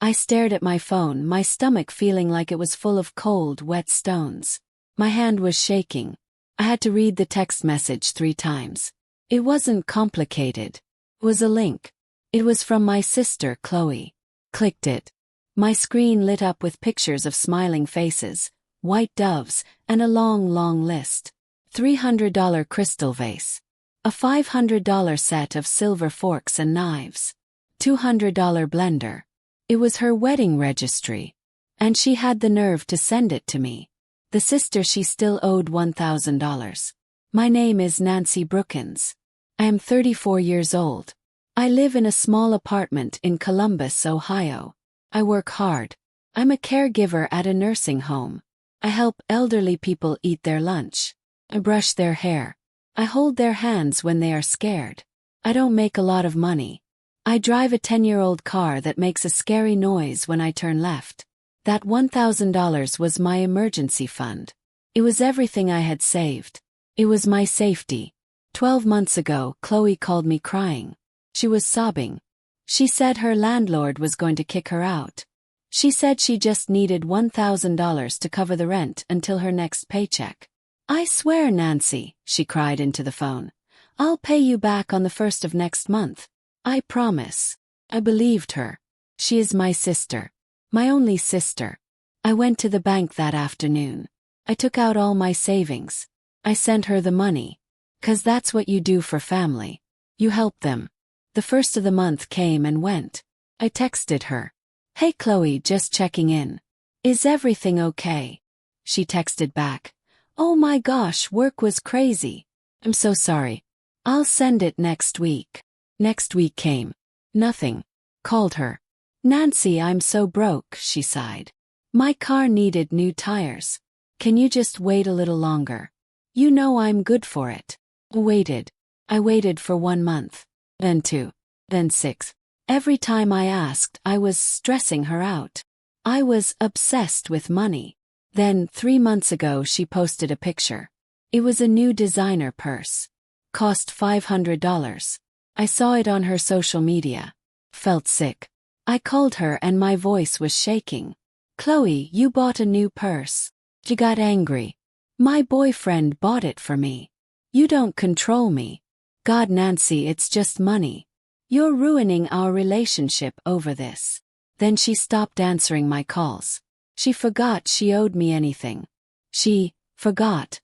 I stared at my phone, my stomach feeling like it was full of cold, wet stones. My hand was shaking. I had to read the text message 3 times. It wasn't complicated. It was a link. It was from my sister, Chloe. Clicked it. My screen lit up with pictures of smiling faces, white doves, and a long, long list. $300 crystal vase. A $500 set of silver forks and knives. $200 blender. It was her wedding registry. And she had the nerve to send it to me. The sister she still owed $1,000. My name is Nancy Brookins. I am 34 years old. I live in a small apartment in Columbus, Ohio. I work hard. I'm a caregiver at a nursing home. I help elderly people eat their lunch. I brush their hair. I hold their hands when they are scared. I don't make a lot of money. I drive a 10-year-old car that makes a scary noise when I turn left. That $1,000 was my emergency fund. It was everything I had saved. It was my safety. 12 months ago, Chloe called me crying. She was sobbing. She said her landlord was going to kick her out. She said she just needed $1,000 to cover the rent until her next paycheck. I swear, Nancy, she cried into the phone. I'll pay you back on the 1st of next month. I promise. I believed her. She is my sister. My only sister. I went to the bank that afternoon. I took out all my savings. I sent her the money. 'Cause that's what you do for family. You help them. The 1st of the month came and went. I texted her. Hey Chloe, just checking in. Is everything okay? She texted back. Oh my gosh, work was crazy. I'm so sorry. I'll send it next week. Next week came. Nothing. Called her. Nancy, I'm so broke, she sighed. My car needed new tires. Can you just wait a little longer? You know I'm good for it. Waited. I waited for 1 month. Then 2. Then 6. Every time I asked, I was stressing her out. I was obsessed with money. Then 3 months ago she posted a picture. It was a new designer purse. Cost $500. I saw it on her social media. Felt sick. I called her and my voice was shaking. Chloe, you bought a new purse. She got angry. My boyfriend bought it for me. You don't control me. God, Nancy, it's just money. You're ruining our relationship over this. Then she stopped answering my calls. She forgot she owed me anything. She forgot.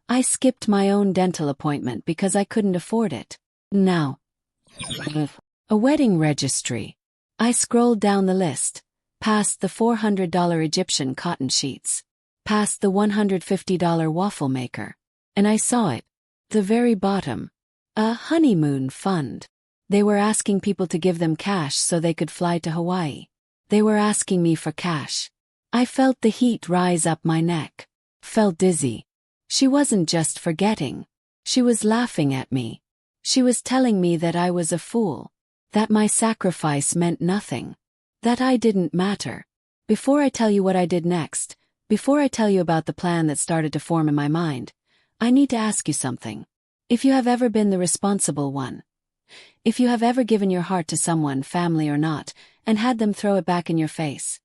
I skipped my own dental appointment because I couldn't afford it. Now, a wedding registry. I scrolled down the list, past the $400 Egyptian cotton sheets, past the $150 waffle maker, and I saw it. The very bottom. A honeymoon fund. They were asking people to give them cash so they could fly to Hawaii. They were asking me for cash. I felt the heat rise up my neck. Felt dizzy. She wasn't just forgetting. She was laughing at me. She was telling me that I was a fool. That my sacrifice meant nothing. That I didn't matter. Before I tell you what I did next, before I tell you about the plan that started to form in my mind, I need to ask you something. If you have ever been the responsible one, if you have ever given your heart to someone, family or not, and had them throw it back in your face,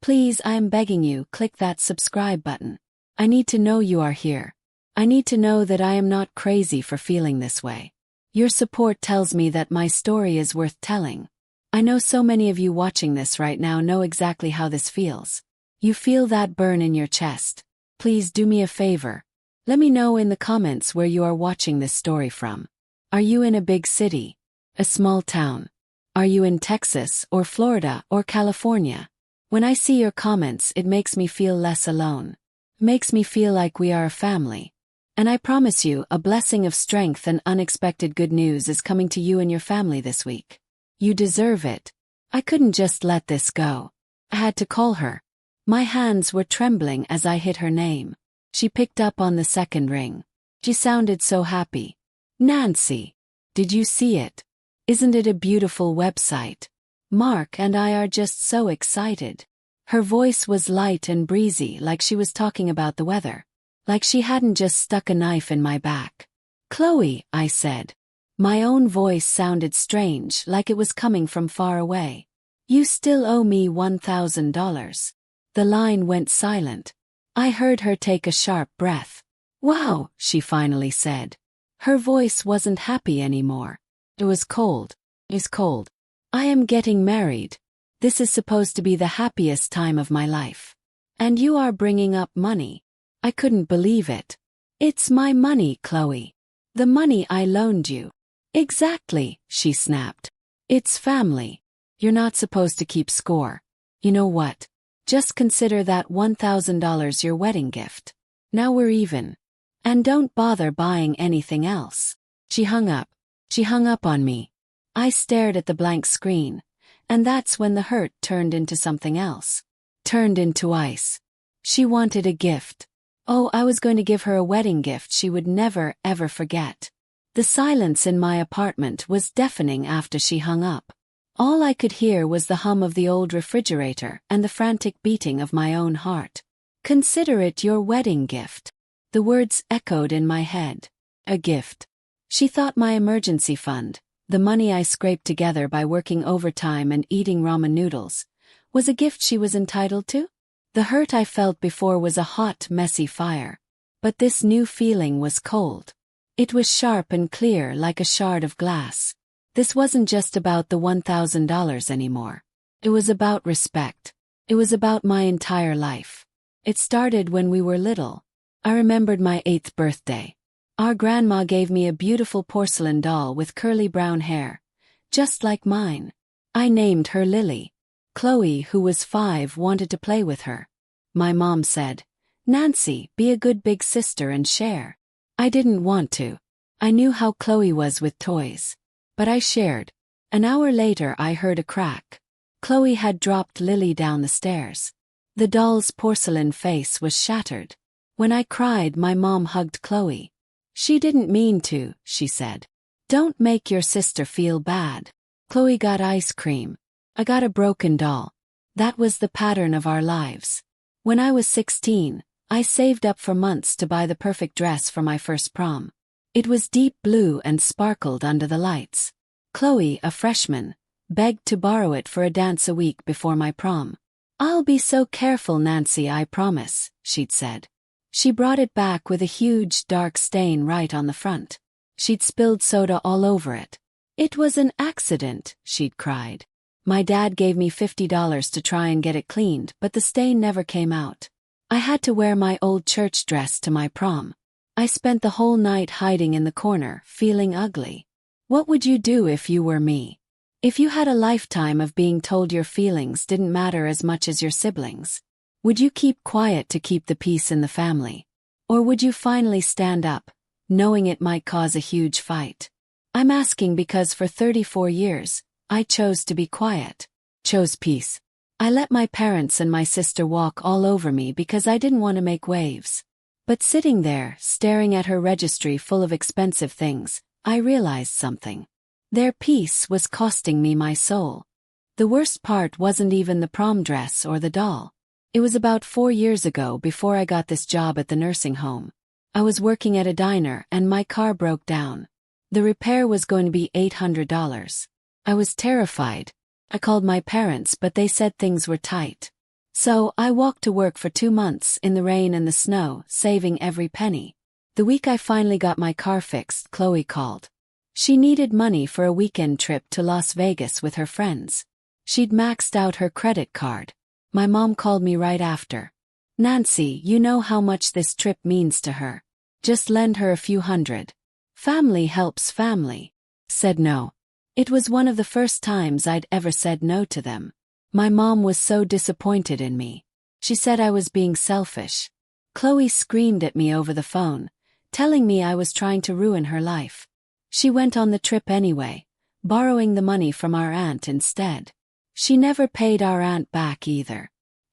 please, I am begging you, click that subscribe button. I need to know you are here. I need to know that I am not crazy for feeling this way. Your support tells me that my story is worth telling. I know so many of you watching this right now know exactly how this feels. You feel that burn in your chest. Please do me a favor. Let me know in the comments where you are watching this story from. Are you in a big city? A small town? Are you in Texas or Florida or California? When I see your comments, it makes me feel less alone. Makes me feel like we are a family. And I promise you, a blessing of strength and unexpected good news is coming to you and your family this week. You deserve it. I couldn't just let this go. I had to call her. My hands were trembling as I hit her name. She picked up on the second ring. She sounded so happy. Nancy. Did you see it? Isn't it a beautiful website? Mark and I are just so excited. Her voice was light and breezy, like she was talking about the weather. Like she hadn't just stuck a knife in my back. Chloe, I said. My own voice sounded strange, like it was coming from far away. You still owe me $1,000. The line went silent. I heard her take a sharp breath. Wow, she finally said. Her voice wasn't happy anymore. It was cold. It's cold. I am getting married. This is supposed to be the happiest time of my life. And you are bringing up money. I couldn't believe it. It's my money, Chloe. The money I loaned you. Exactly, she snapped. It's family. You're not supposed to keep score. You know what? Just consider that $1,000 your wedding gift. Now we're even. And don't bother buying anything else. She hung up. She hung up on me. I stared at the blank screen, and that's when the hurt turned into something else. Turned into ice. She wanted a gift. Oh, I was going to give her a wedding gift she would never, ever forget. The silence in my apartment was deafening after she hung up. All I could hear was the hum of the old refrigerator and the frantic beating of my own heart. Consider it your wedding gift. The words echoed in my head. A gift. She thought my emergency fund, the money I scraped together by working overtime and eating ramen noodles, was a gift she was entitled to? The hurt I felt before was a hot, messy fire. But this new feeling was cold. It was sharp and clear like a shard of glass. This wasn't just about the $1,000 anymore. It was about respect. It was about my entire life. It started when we were little. I remembered my 8th birthday. Our grandma gave me a beautiful porcelain doll with curly brown hair, just like mine. I named her Lily. Chloe, who was 5, wanted to play with her. My mom said, "Nancy, be a good big sister and share." I didn't want to. I knew how Chloe was with toys. But I shared. An hour later I heard a crack. Chloe had dropped Lily down the stairs. The doll's porcelain face was shattered. When I cried, my mom hugged Chloe. "She didn't mean to," she said. "Don't make your sister feel bad." Chloe got ice cream. I got a broken doll. That was the pattern of our lives. When I was 16, I saved up for months to buy the perfect dress for my first prom. It was deep blue and sparkled under the lights. Chloe, a freshman, begged to borrow it for a dance a week before my prom. "I'll be so careful, Nancy, I promise," she'd said. She brought it back with a huge, dark stain right on the front. She'd spilled soda all over it. "It was an accident," she'd cried. My dad gave me $50 to try and get it cleaned, but the stain never came out. I had to wear my old church dress to my prom. I spent the whole night hiding in the corner, feeling ugly. What would you do if you were me? If you had a lifetime of being told your feelings didn't matter as much as your siblings? Would you keep quiet to keep the peace in the family? Or would you finally stand up, knowing it might cause a huge fight? I'm asking because for 34 years, I chose to be quiet. Chose peace. I let my parents and my sister walk all over me because I didn't want to make waves. But sitting there, staring at her registry full of expensive things, I realized something. Their peace was costing me my soul. The worst part wasn't even the prom dress or the doll. It was about 4 years ago before I got this job at the nursing home. I was working at a diner and my car broke down. The repair was going to be $800. I was terrified. I called my parents, but they said things were tight. So I walked to work for 2 months in the rain and the snow, saving every penny. The week I finally got my car fixed, Chloe called. She needed money for a weekend trip to Las Vegas with her friends. She'd maxed out her credit card. My mom called me right after. "Nancy, you know how much this trip means to her. Just lend her a few hundred. Family helps family." Said no. It was one of the first times I'd ever said no to them. My mom was so disappointed in me. She said I was being selfish. Chloe screamed at me over the phone, telling me I was trying to ruin her life. She went on the trip anyway, borrowing the money from our aunt instead. She never paid our aunt back either.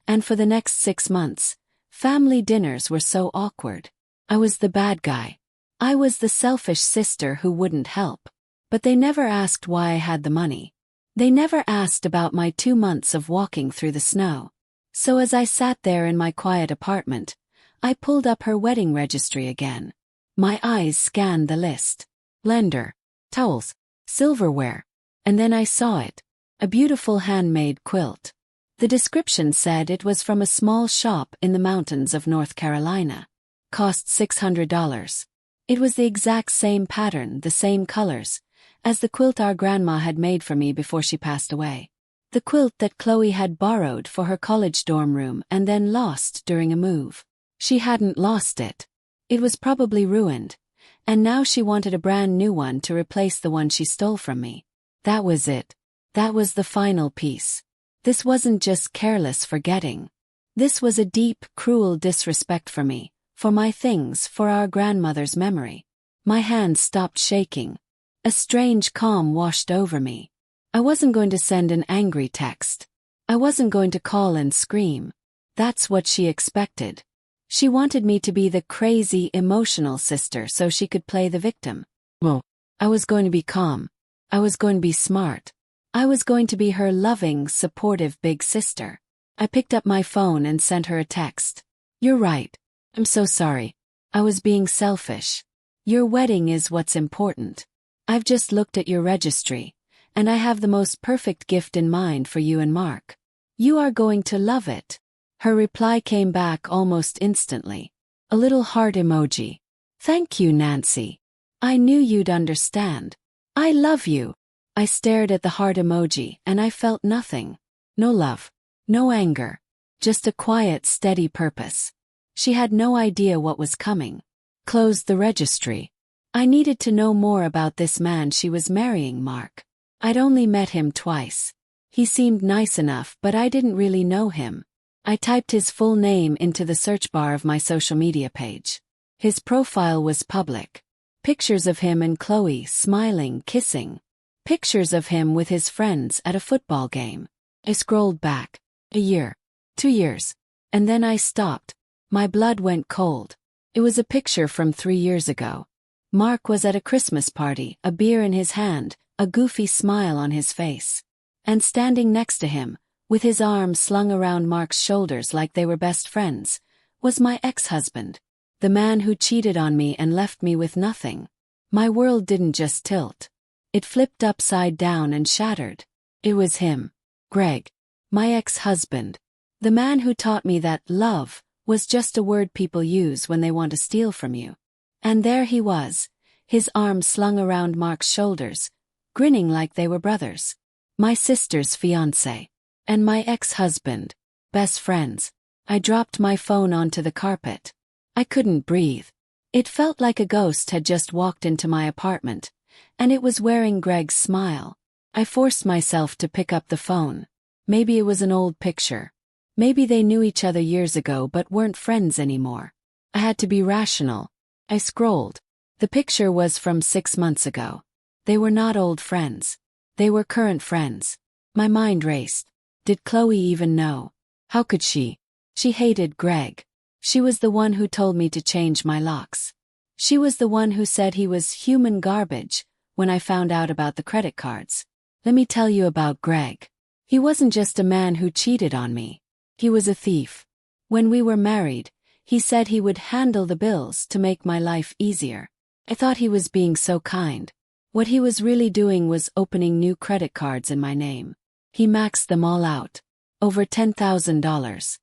And for the next 6 months, family dinners were so awkward. I was the bad guy. I was the selfish sister who wouldn't help. But they never asked why I had the money. They never asked about my 2 months of walking through the snow. So as I sat there in my quiet apartment, I pulled up her wedding registry again. My eyes scanned the list. Lender, towels, silverware. And then I saw it. A beautiful handmade quilt. The description said it was from a small shop in the mountains of North Carolina. Cost $600. It was the exact same pattern, the same colors, as the quilt our grandma had made for me before she passed away. The quilt that Chloe had borrowed for her college dorm room and then lost during a move. She hadn't lost it. It was probably ruined, and now she wanted a brand new one to replace the one she stole from me. That was it. That was the final piece. This wasn't just careless forgetting. This was a deep, cruel disrespect for me, for my things, for our grandmother's memory. My hands stopped shaking. A strange calm washed over me. I wasn't going to send an angry text. I wasn't going to call and scream. That's what she expected. She wanted me to be the crazy, emotional sister so she could play the victim. Well, I was going to be calm. I was going to be smart. I was going to be her loving, supportive big sister. I picked up my phone and sent her a text. You're right. I'm so sorry. I was being selfish. Your wedding is what's important. I've just looked at your registry, and I have the most perfect gift in mind for you and Mark. You are going to love it. Her reply came back almost instantly. A little heart emoji. Thank you, Nancy. I knew you'd understand. I love you. I stared at the heart emoji and I felt nothing. No love. No anger. Just a quiet, steady purpose. She had no idea what was coming. Closed the registry. I needed to know more about this man she was marrying, Mark. I'd only met him twice. He seemed nice enough, but I didn't really know him. I typed his full name into the search bar of my social media page. His profile was public. Pictures of him and Chloe smiling, kissing. Pictures of him with his friends at a football game. I scrolled back. A year. 2 years. And then I stopped. My blood went cold. It was a picture from 3 years ago. Mark was at a Christmas party, a beer in his hand, a goofy smile on his face. And standing next to him, with his arms slung around Mark's shoulders like they were best friends, was my ex-husband. The man who cheated on me and left me with nothing. My world didn't just tilt. It flipped upside down and shattered. It was him. Greg. My ex-husband. The man who taught me that love was just a word people use when they want to steal from you. And there he was, his arms slung around Mark's shoulders, grinning like they were brothers. My sister's fiancé. And my ex-husband. Best friends. I dropped my phone onto the carpet. I couldn't breathe. It felt like a ghost had just walked into my apartment, and it was wearing Greg's smile. I forced myself to pick up the phone. Maybe it was an old picture. Maybe they knew each other years ago but weren't friends anymore. I had to be rational. I scrolled. The picture was from 6 months ago. They were not old friends. They were current friends. My mind raced. Did Chloe even know? How could she? She hated Greg. She was the one who told me to change my locks. She was the one who said he was human garbage when I found out about the credit cards. Let me tell you about Greg. He wasn't just a man who cheated on me. He was a thief. When we were married, he said he would handle the bills to make my life easier. I thought he was being so kind. What he was really doing was opening new credit cards in my name. He maxed them all out. Over $10,000.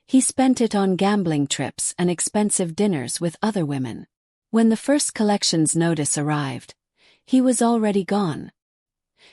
He spent it on gambling trips and expensive dinners with other women. When the first collections notice arrived, he was already gone.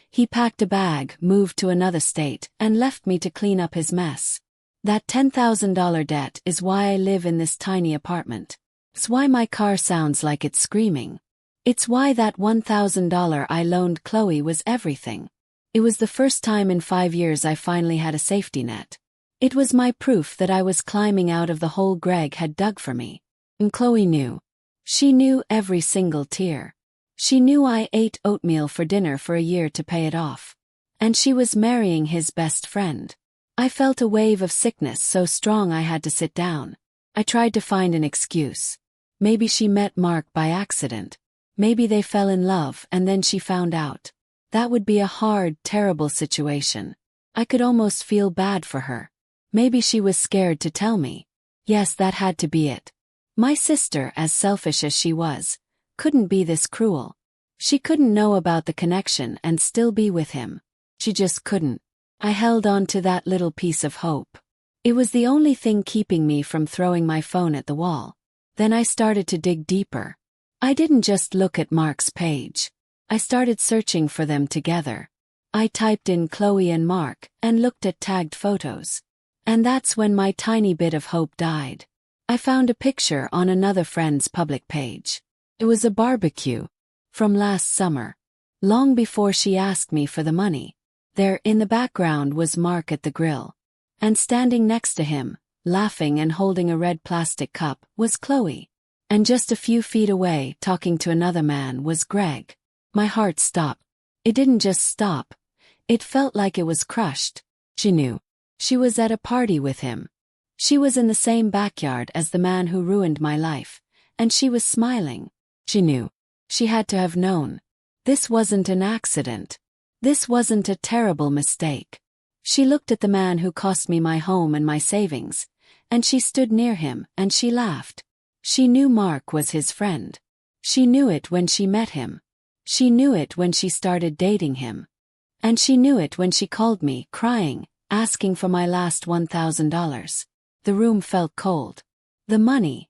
He packed a bag, moved to another state, and left me to clean up his mess. That $10,000 debt is why I live in this tiny apartment. It's why my car sounds like it's screaming. It's why that $1,000 I loaned Chloe was everything. It was the first time in 5 years I finally had a safety net. It was my proof that I was climbing out of the hole Greg had dug for me. And Chloe knew. She knew every single tear. She knew I ate oatmeal for dinner for a year to pay it off. And she was marrying his best friend. I felt a wave of sickness so strong I had to sit down. I tried to find an excuse. Maybe she met Mark by accident. Maybe they fell in love and then she found out. That would be a hard, terrible situation. I could almost feel bad for her. Maybe she was scared to tell me. Yes, that had to be it. My sister, as selfish as she was, couldn't be this cruel. She couldn't know about the connection and still be with him. She just couldn't. I held on to that little piece of hope. It was the only thing keeping me from throwing my phone at the wall. Then I started to dig deeper. I didn't just look at Mark's page. I started searching for them together. I typed in Chloe and Mark and looked at tagged photos. And that's when my tiny bit of hope died. I found a picture on another friend's public page. It was a barbecue from last summer, long before she asked me for the money. There in the background was Mark at the grill. And standing next to him, laughing and holding a red plastic cup, was Chloe. And just a few feet away, talking to another man, was Greg. My heart stopped. It didn't just stop. It felt like it was crushed. She knew. She was at a party with him. She was in the same backyard as the man who ruined my life. And she was smiling. She knew. She had to have known. This wasn't an accident. This wasn't a terrible mistake. She looked at the man who cost me my home and my savings, and she stood near him and she laughed. She knew Mark was his friend. She knew it when she met him. She knew it when she started dating him. And she knew it when she called me, crying, asking for my last $1,000. The room felt cold. The money.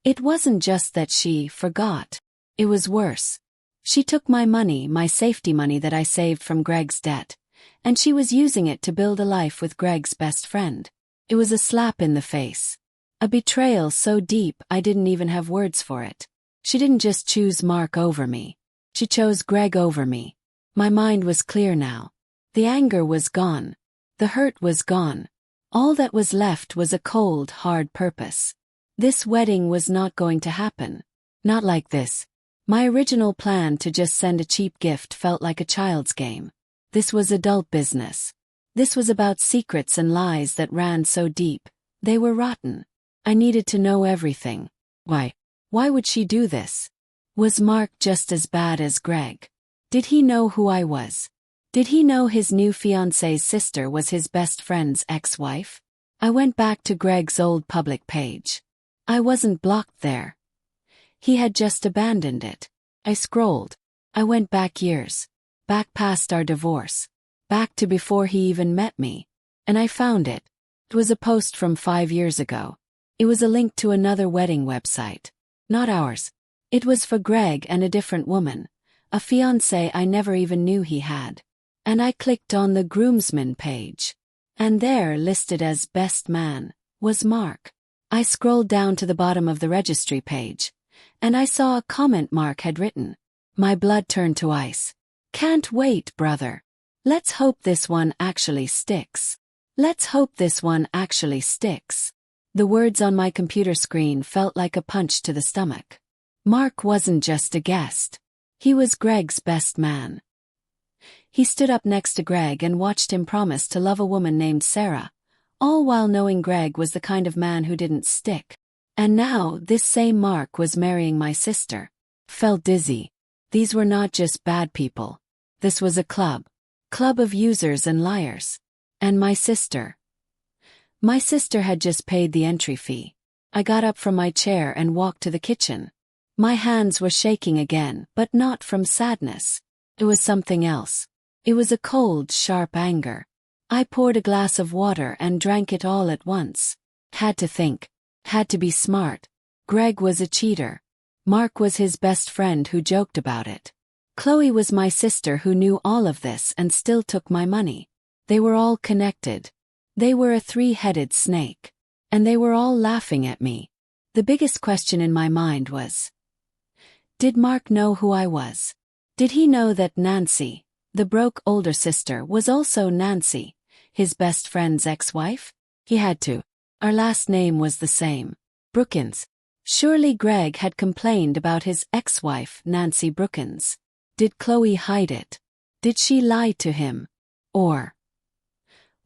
It wasn't just that she forgot. It was worse. She took my money, my safety money that I saved from Greg's debt, and she was using it to build a life with Greg's best friend. It was a slap in the face. A betrayal so deep I didn't even have words for it. She didn't just choose Mark over me. She chose Greg over me. My mind was clear now. The anger was gone. The hurt was gone. All that was left was a cold, hard purpose. This wedding was not going to happen. Not like this. My original plan to just send a cheap gift felt like a child's game. This was adult business. This was about secrets and lies that ran so deep. They were rotten. I needed to know everything. Why? Why would she do this? Was Mark just as bad as Greg? Did he know who I was? Did he know his new fiancé's sister was his best friend's ex-wife? I went back to Greg's old public page. I wasn't blocked there. He had just abandoned it. I scrolled. I went back years. Back past our divorce. Back to before he even met me. And I found it. It was a post from 5 years ago. It was a link to another wedding website. Not ours. It was for Greg and a different woman. A fiancé I never even knew he had. And I clicked on the groomsmen page. And there, listed as best man, was Mark. I scrolled down to the bottom of the registry page. And I saw a comment Mark had written. My blood turned to ice. Can't wait, brother. Let's hope this one actually sticks. Let's hope this one actually sticks. The words on my computer screen felt like a punch to the stomach. Mark wasn't just a guest. He was Greg's best man. He stood up next to Greg and watched him promise to love a woman named Sarah, all while knowing Greg was the kind of man who didn't stick. And now, this same Mark was marrying my sister. Felt dizzy. These were not just bad people. This was a club. Club of users and liars. And my sister. My sister had just paid the entry fee. I got up from my chair and walked to the kitchen. My hands were shaking again, but not from sadness. It was something else. It was a cold, sharp anger. I poured a glass of water and drank it all at once. Had to think. Had to be smart. Greg was a cheater. Mark was his best friend who joked about it. Chloe was my sister who knew all of this and still took my money. They were all connected. They were a three-headed snake. And they were all laughing at me. The biggest question in my mind was, did Mark know who I was? Did he know that Nancy, the broke older sister, was also Nancy, his best friend's ex-wife? He had to. Our last name was the same. Brookins. Surely Greg had complained about his ex-wife, Nancy Brookins. Did Chloe hide it? Did she lie to him? Or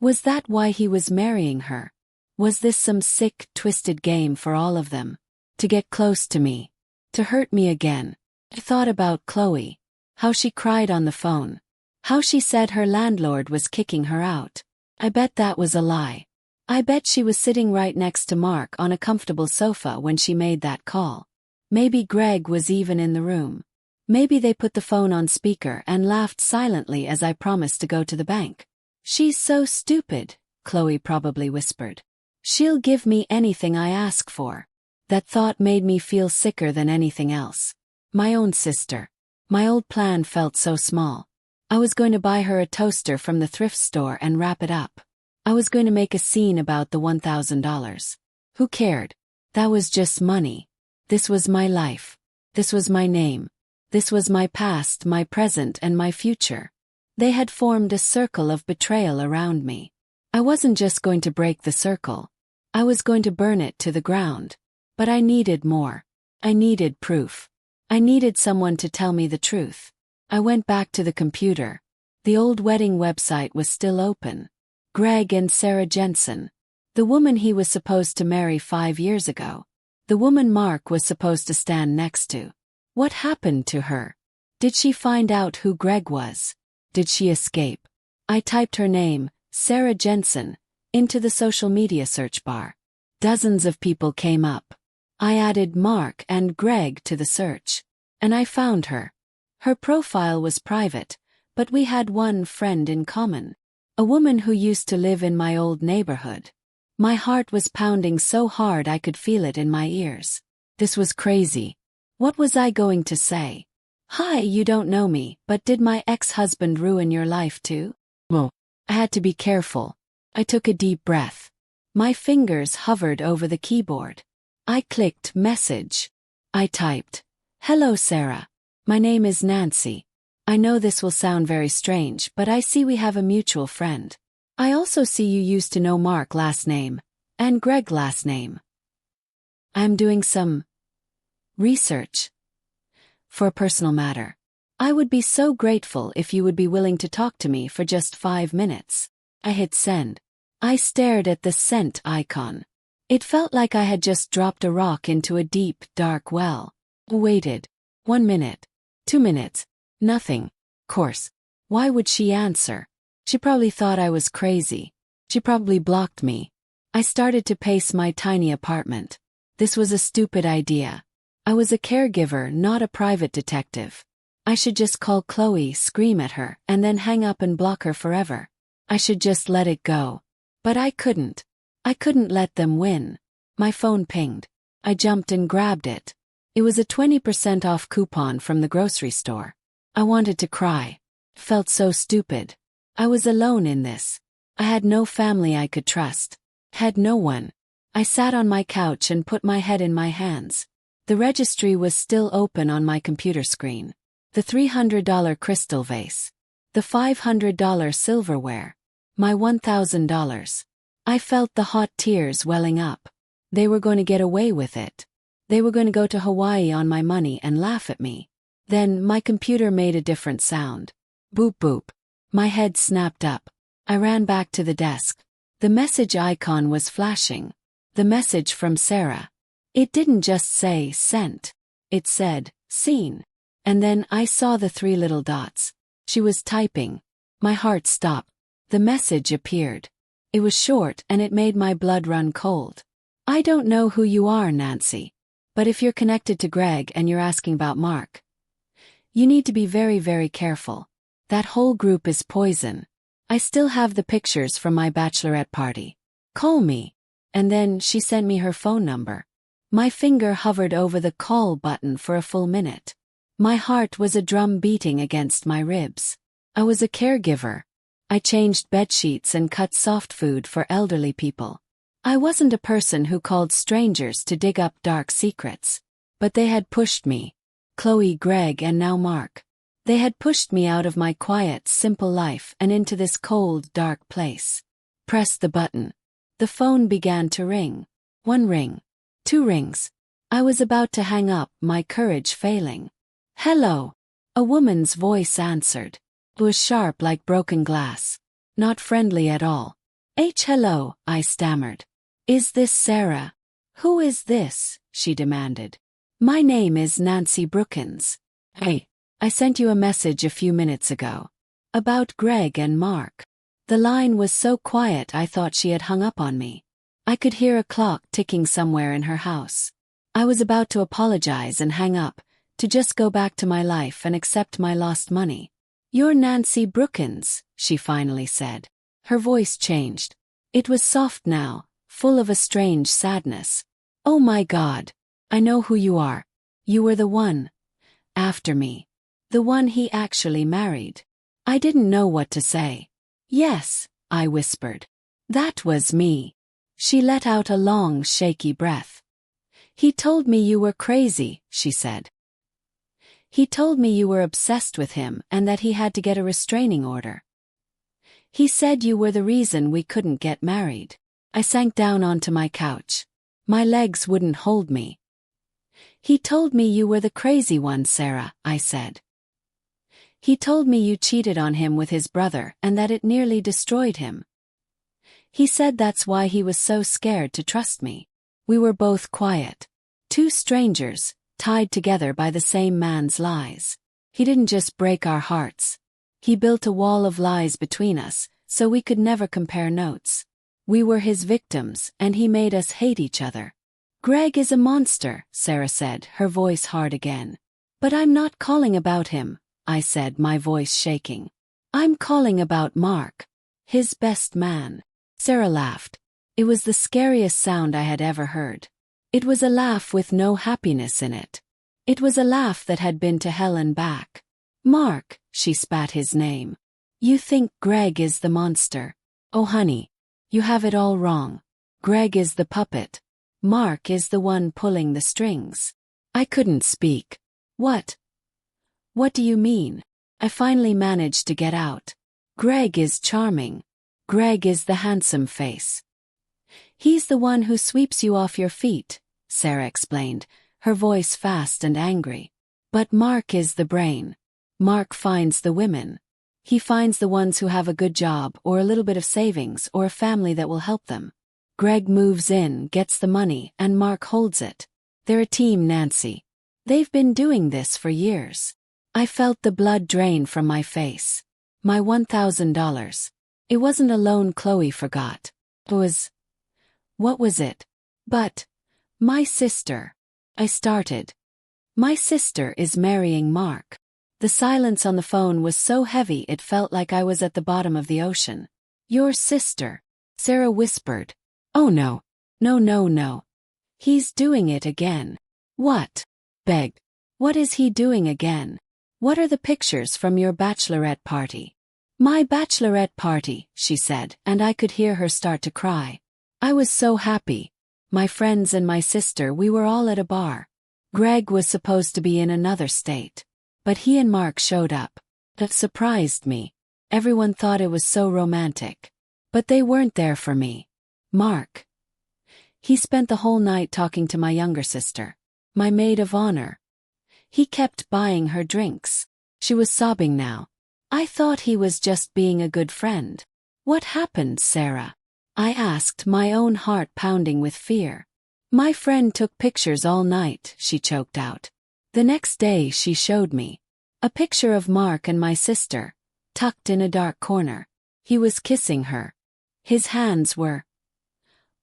was that why he was marrying her? Was this some sick, twisted game for all of them? To get close to me. To hurt me again. I thought about Chloe. How she cried on the phone. How she said her landlord was kicking her out. I bet that was a lie. I bet she was sitting right next to Mark on a comfortable sofa when she made that call. Maybe Greg was even in the room. Maybe they put the phone on speaker and laughed silently as I promised to go to the bank. "She's so stupid," Chloe probably whispered. "She'll give me anything I ask for." That thought made me feel sicker than anything else. My own sister. My old plan felt so small. I was going to buy her a toaster from the thrift store and wrap it up. I was going to make a scene about the $1,000. Who cared? That was just money. This was my life. This was my name. This was my past, my present, and my future. They had formed a circle of betrayal around me. I wasn't just going to break the circle. I was going to burn it to the ground. But I needed more. I needed proof. I needed someone to tell me the truth. I went back to the computer. The old wedding website was still open. Greg and Sarah Jensen. The woman he was supposed to marry 5 years ago. The woman Mark was supposed to stand next to. What happened to her? Did she find out who Greg was? Did she escape? I typed her name, Sarah Jensen, into the social media search bar. Dozens of people came up. I added Mark and Greg to the search. And I found her. Her profile was private, but we had one friend in common. A woman who used to live in my old neighborhood. My heart was pounding so hard I could feel it in my ears. This was crazy. What was I going to say? "Hi, you don't know me, but did my ex-husband ruin your life too?" Well, I had to be careful. I took a deep breath. My fingers hovered over the keyboard. I clicked message. I typed, "Hello Sarah. My name is Nancy. I know this will sound very strange, but I see we have a mutual friend. I also see you used to know Mark last name, and Greg last name. I'm doing some research for a personal matter. I would be so grateful if you would be willing to talk to me for just 5 minutes." I hit send. I stared at the sent icon. It felt like I had just dropped a rock into a deep, dark well. Waited. 1 minute. 2 minutes. Nothing. Course. Why would she answer? She probably thought I was crazy. She probably blocked me. I started to pace my tiny apartment. This was a stupid idea. I was a caregiver, not a private detective. I should just call Chloe, scream at her, and then hang up and block her forever. I should just let it go. But I couldn't. I couldn't let them win. My phone pinged. I jumped and grabbed it. It was a 20% off coupon from the grocery store. I wanted to cry. Felt so stupid. I was alone in this. I had no family I could trust. Had no one. I sat on my couch and put my head in my hands. The registry was still open on my computer screen. The $300 crystal vase. The $500 silverware. My $1,000. I felt the hot tears welling up. They were going to get away with it. They were going to go to Hawaii on my money and laugh at me. Then my computer made a different sound. Boop boop. My head snapped up. I ran back to the desk. The message icon was flashing. The message from Sarah. It didn't just say sent. It said, seen. And then I saw the 3 little dots. She was typing. My heart stopped. The message appeared. It was short and it made my blood run cold. "I don't know who you are, Nancy. But if you're connected to Greg and you're asking about Mark, you need to be very, very careful. That whole group is poison. I still have the pictures from my bachelorette party. Call me." And then she sent me her phone number. My finger hovered over the call button for a full minute. My heart was a drum beating against my ribs. I was a caregiver. I changed bedsheets and cut soft food for elderly people. I wasn't a person who called strangers to dig up dark secrets. But they had pushed me. Chloe, Greg, and now Mark. They had pushed me out of my quiet, simple life and into this cold, dark place. Press the button. The phone began to ring. 1 ring. 2 rings. I was about to hang up, my courage failing. "Hello." A woman's voice answered. It was sharp like broken glass. Not friendly at all. Hello," I stammered. "Is this Sarah?" "Who is this?" she demanded. "My name is Nancy Brookins. Hey, I sent you a message a few minutes ago. About Greg and Mark." The line was so quiet I thought she had hung up on me. I could hear a clock ticking somewhere in her house. I was about to apologize and hang up, to just go back to my life and accept my lost money. "You're Nancy Brookins," she finally said. Her voice changed. It was soft now, full of a strange sadness. "Oh my God. I know who you are. You were the one. After me. The one he actually married." I didn't know what to say. "Yes," I whispered. "That was me." She let out a long, shaky breath. "He told me you were crazy," she said. "He told me you were obsessed with him and that he had to get a restraining order. He said you were the reason we couldn't get married." I sank down onto my couch. My legs wouldn't hold me. "He told me you were the crazy one, Sarah," I said. "He told me you cheated on him with his brother and that it nearly destroyed him. He said that's why he was so scared to trust me." We were both quiet. Two strangers, tied together by the same man's lies. He didn't just break our hearts. He built a wall of lies between us, so we could never compare notes. We were his victims, and he made us hate each other. "Greg is a monster," Sarah said, her voice hard again. "But I'm not calling about him," I said, my voice shaking. "I'm calling about Mark. His best man." Sarah laughed. It was the scariest sound I had ever heard. It was a laugh with no happiness in it. It was a laugh that had been to hell and back. "Mark," she spat his name. "You think Greg is the monster. Oh honey, you have it all wrong. Greg is the puppet. Mark is the one pulling the strings." I couldn't speak. What do you mean?" I finally managed to get out. "Greg is charming. Greg is the handsome face. He's the one who sweeps you off your feet," Sarah explained, her voice fast and angry. "But Mark is the brain. Mark finds the women. He finds the ones who have a good job or a little bit of savings or a family that will help them. Greg moves in, gets the money, and Mark holds it. They're a team, Nancy. They've been doing this for years." I felt the blood drain from my face. My $1,000. It wasn't a loan Chloe forgot. What was it? "But, my sister," I started. "My sister is marrying Mark." The silence on the phone was so heavy it felt like I was at the bottom of the ocean. "Your sister," Sarah whispered. "Oh no. No. He's doing it again." "What?" begged. "What is he doing again? What are the pictures from your bachelorette party?" "My bachelorette party," she said, and I could hear her start to cry. I was so happy. My friends and my sister, we were all at a bar. Greg was supposed to be in another state. But he and Mark showed up. That surprised me. Everyone thought it was so romantic. But they weren't there for me. Mark. He spent the whole night talking to my younger sister, my maid of honor. He kept buying her drinks. She was sobbing now. I thought he was just being a good friend. "What happened, Sarah?" I asked, my own heart pounding with fear. "My friend took pictures all night," she choked out. The next day she showed me a picture of Mark and my sister, tucked in a dark corner. He was kissing her. His hands were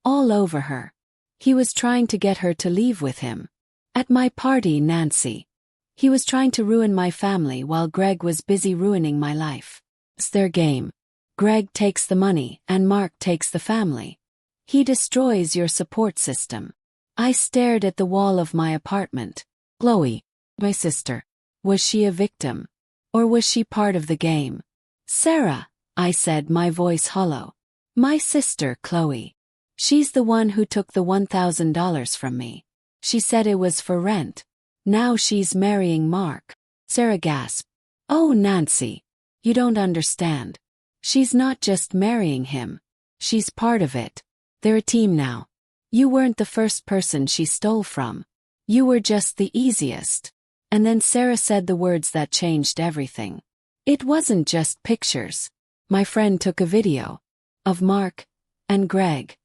all over her. He was trying to get her to leave with him. At my party, Nancy. He was trying to ruin my family while Greg was busy ruining my life. It's their game. Greg takes the money and Mark takes the family. He destroys your support system. I stared at the wall of my apartment. Chloe, my sister. Was she a victim? Or was she part of the game? "Sarah," I said, my voice hollow. "My sister, Chloe. She's the one who took the $1,000 from me. She said it was for rent. Now she's marrying Mark." Sarah gasped. "Oh, Nancy. You don't understand. She's not just marrying him. She's part of it. They're a team now. You weren't the first person she stole from. You were just the easiest." And then Sarah said the words that changed everything. "It wasn't just pictures. My friend took a video of Mark and Greg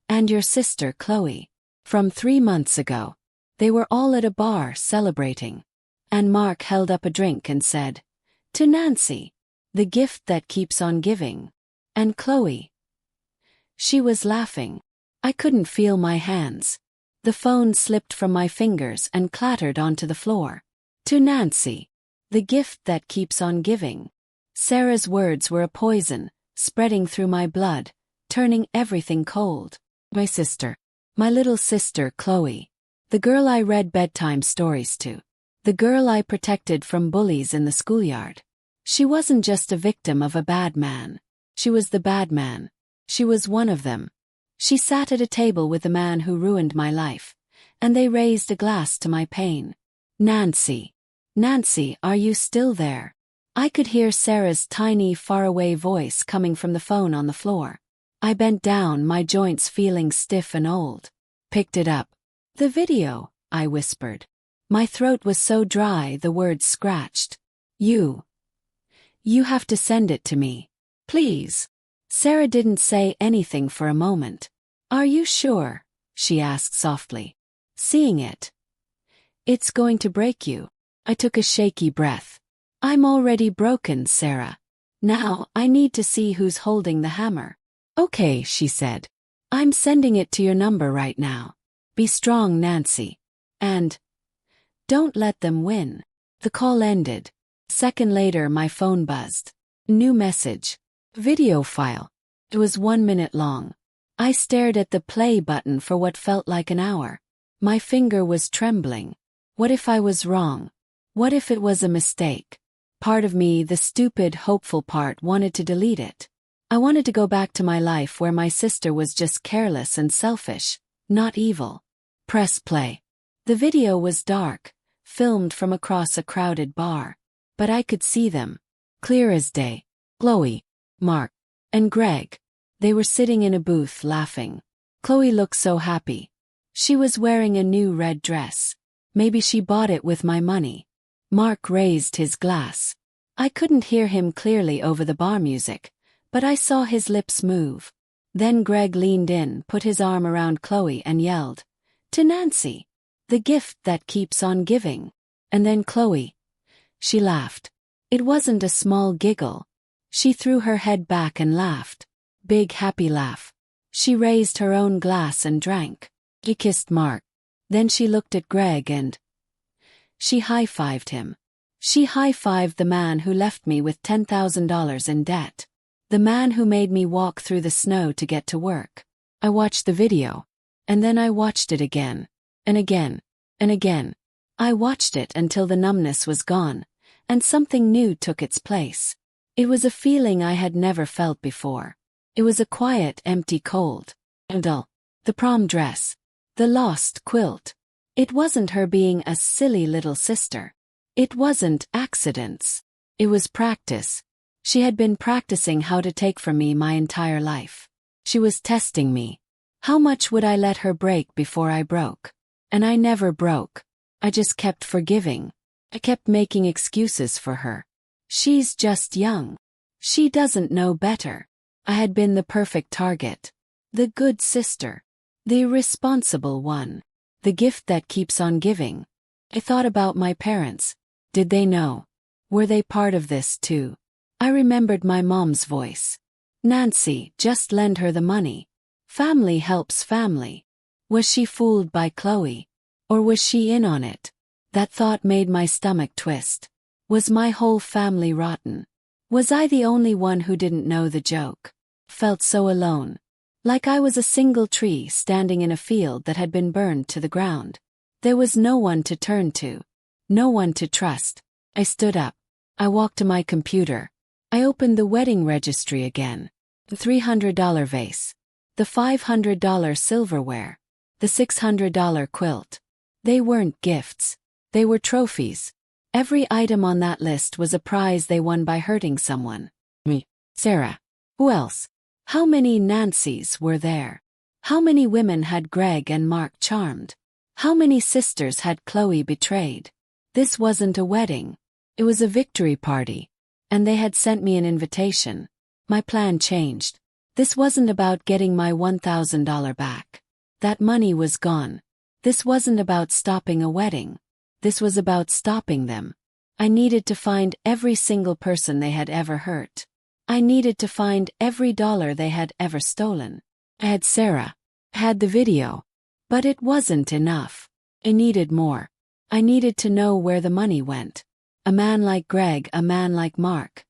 and your sister Chloe from 3 months ago. They were all at a bar celebrating. And Mark held up a drink and said, 'To Nancy, the gift that keeps on giving.' And Chloe. She was laughing. I couldn't feel my hands. The phone slipped from my fingers and clattered onto the floor. To Nancy. The gift that keeps on giving. Sarah's words were a poison, spreading through my blood, turning everything cold. My sister. My little sister, Chloe. The girl I read bedtime stories to. The girl I protected from bullies in the schoolyard. She wasn't just a victim of a bad man. She was the bad man. She was one of them. She sat at a table with the man who ruined my life, and they raised a glass to my pain. Nancy. Nancy, are you still there? I could hear Sarah's tiny, faraway voice coming from the phone on the floor. I bent down, my joints feeling stiff and old. Picked it up. The video, I whispered. My throat was so dry the words scratched. You have to send it to me. Please. Sarah didn't say anything for a moment. Are you sure? She asked softly. Seeing it. It's going to break you. I took a shaky breath. I'm already broken, Sarah. Now, I need to see who's holding the hammer. Okay, she said. I'm sending it to your number right now. Be strong, Nancy. And don't let them win. The call ended. A second later, my phone buzzed. New message. Video file. It was 1 minute long. I stared at the play button for what felt like an hour. My finger was trembling. What if I was wrong? What if it was a mistake? Part of me, the stupid, hopeful part, wanted to delete it. I wanted to go back to my life where my sister was just careless and selfish, not evil. Press play. The video was dark, filmed from across a crowded bar. But I could see them. Clear as day. Chloe, Mark, and Greg. They were sitting in a booth laughing. Chloe looked so happy. She was wearing a new red dress. Maybe she bought it with my money. Mark raised his glass. I couldn't hear him clearly over the bar music, but I saw his lips move. Then Greg leaned in, put his arm around Chloe and yelled, "To Nancy. The gift that keeps on giving." And then Chloe. She laughed. It wasn't a small giggle. She threw her head back and laughed. Big happy laugh. She raised her own glass and drank. She kissed Mark. Then she looked at Greg and she high-fived him. She high-fived the man who left me with $10,000 in debt. The man who made me walk through the snow to get to work. I watched the video. And then I watched it again. And again. And again. I watched it until the numbness was gone, and something new took its place. It was a feeling I had never felt before. It was a quiet, empty cold. And dull. The prom dress. The lost quilt. It wasn't her being a silly little sister. It wasn't accidents. It was practice. She had been practicing how to take from me my entire life. She was testing me. How much would I let her break before I broke? And I never broke. I just kept forgiving. I kept making excuses for her. She's just young. She doesn't know better. I had been the perfect target. The good sister. The irresponsible one. The gift that keeps on giving. I thought about my parents. Did they know? Were they part of this too? I remembered my mom's voice. Nancy, just lend her the money. Family helps family. Was she fooled by Chloe? Or was she in on it? That thought made my stomach twist. Was my whole family rotten? Was I the only one who didn't know the joke? Felt so alone. Like I was a single tree standing in a field that had been burned to the ground. There was no one to turn to. No one to trust. I stood up. I walked to my computer. I opened the wedding registry again. The $300 vase. The $500 silverware. The $600 quilt. They weren't gifts. They were trophies. Every item on that list was a prize they won by hurting someone. Me. Sarah. Who else? How many Nancys were there? How many women had Greg and Mark charmed? How many sisters had Chloe betrayed? This wasn't a wedding. It was a victory party. And they had sent me an invitation. My plan changed. This wasn't about getting my $1,000 back. That money was gone. This wasn't about stopping a wedding. This was about stopping them. I needed to find every single person they had ever hurt. I needed to find every dollar they had ever stolen. I had Sarah. I had the video. But it wasn't enough. I needed more. I needed to know where the money went. A man like Greg, a man like Mark.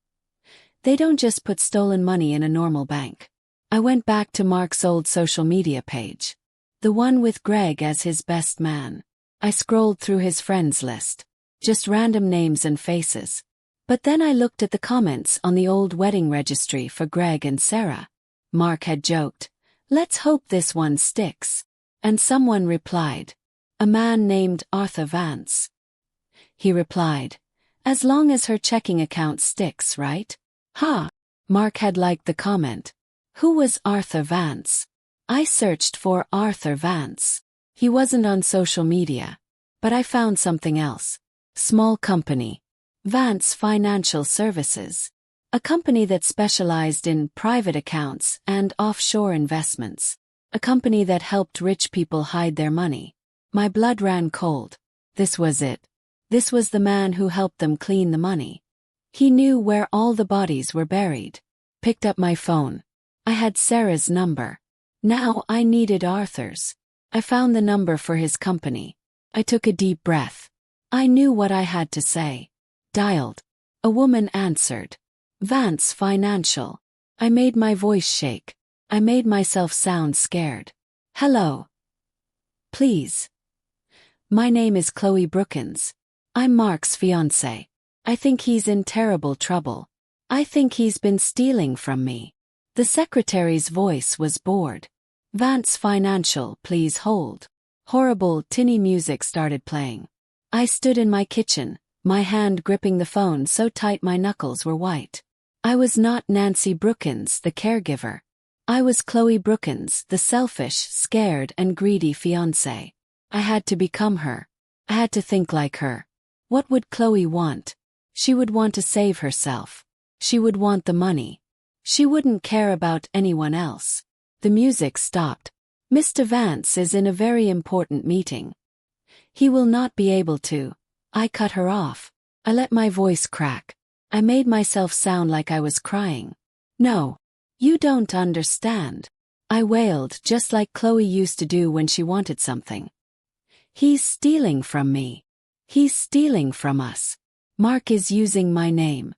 They don't just put stolen money in a normal bank. I went back to Mark's old social media page. The one with Greg as his best man. I scrolled through his friends list. Just random names and faces. But then I looked at the comments on the old wedding registry for Greg and Sarah. Mark had joked, "Let's hope this one sticks." And someone replied, a man named Arthur Vance. He replied, "As long as her checking account sticks, right?" Ha! Mark had liked the comment. Who was Arthur Vance? I searched for Arthur Vance. He wasn't on social media. But I found something else. Small company. Vance Financial Services. A company that specialized in private accounts and offshore investments. A company that helped rich people hide their money. My blood ran cold. This was it. This was the man who helped them clean the money. He knew where all the bodies were buried. Picked up my phone. I had Sarah's number. Now I needed Arthur's. I found the number for his company. I took a deep breath. I knew what I had to say. Dialed. A woman answered. Vance Financial. I made my voice shake. I made myself sound scared. Hello. Please. My name is Chloe Brookins. I'm Mark's fiancé. I think he's in terrible trouble. I think he's been stealing from me. The secretary's voice was bored. Vance Financial, please hold. Horrible, tinny music started playing. I stood in my kitchen, my hand gripping the phone so tight my knuckles were white. I was not Nancy Brookins, the caregiver. I was Chloe Brookins, the selfish, scared and greedy fiancé. I had to become her. I had to think like her. What would Chloe want? She would want to save herself. She would want the money. She wouldn't care about anyone else. The music stopped. Mr. Vance is in a very important meeting. He will not be able to. I cut her off. I let my voice crack. I made myself sound like I was crying. No. You don't understand. I wailed just like Chloe used to do when she wanted something. He's stealing from me. He's stealing from us. Mark is using my name.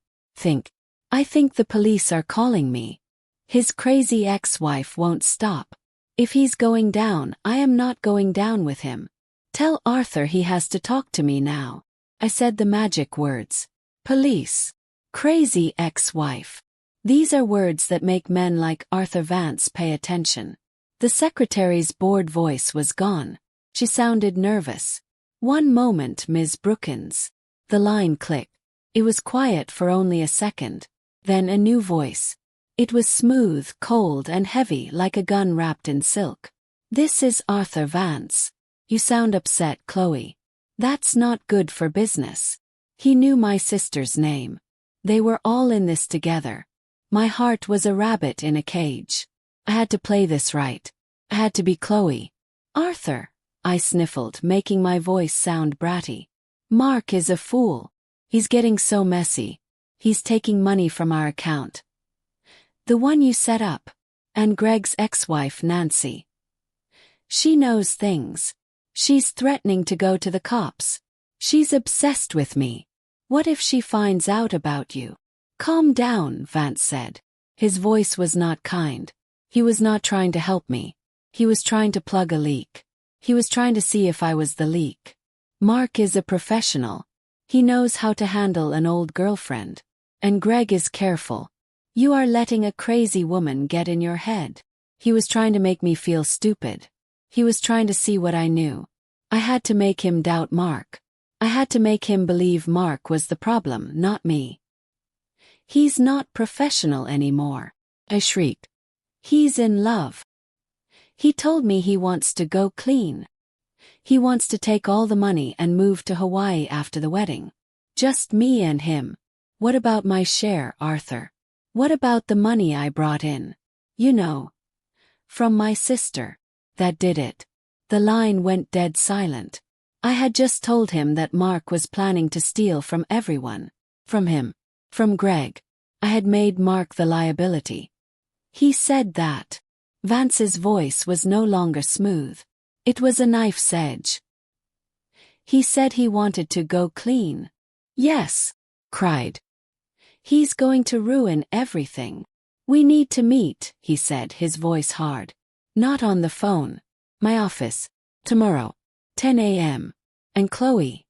I think the police are calling me. His crazy ex-wife won't stop. If he's going down, I am not going down with him. Tell Arthur he has to talk to me now. I said the magic words. Police. Crazy ex-wife. These are words that make men like Arthur Vance pay attention. The secretary's bored voice was gone. She sounded nervous. One moment, Ms. Brookins. The line clicked. It was quiet for only a second. Then a new voice. It was smooth, cold and heavy like a gun wrapped in silk. This is Arthur Vance. You sound upset, Chloe. That's not good for business. He knew my sister's name. They were all in this together. My heart was a rabbit in a cage. I had to play this right. I had to be Chloe. Arthur, I sniffled, making my voice sound bratty. Mark is a fool. He's getting so messy. He's taking money from our account. The one you set up. And Greg's ex-wife, Nancy. She knows things. She's threatening to go to the cops. She's obsessed with me. What if she finds out about you? Calm down, Vance said. His voice was not kind. He was not trying to help me. He was trying to plug a leak. He was trying to see if I was the leak. Mark is a professional. He knows how to handle an old girlfriend. And Greg is careful. You are letting a crazy woman get in your head. He was trying to make me feel stupid. He was trying to see what I knew. I had to make him doubt Mark. I had to make him believe Mark was the problem, not me. He's not professional anymore. I shrieked. He's in love. He told me he wants to go clean. He wants to take all the money and move to Hawaii after the wedding. Just me and him. What about my share, Arthur? What about the money I brought in? You know. From my sister. That did it. The line went dead silent. I had just told him that Mark was planning to steal from everyone. From him. From Greg. I had made Mark the liability. He said that. Vance's voice was no longer smooth. It was a knife's edge. He said he wanted to go clean. Yes, cried. He's going to ruin everything. We need to meet, he said, his voice hard. Not on the phone. My office. Tomorrow. 10 a.m. And Chloe.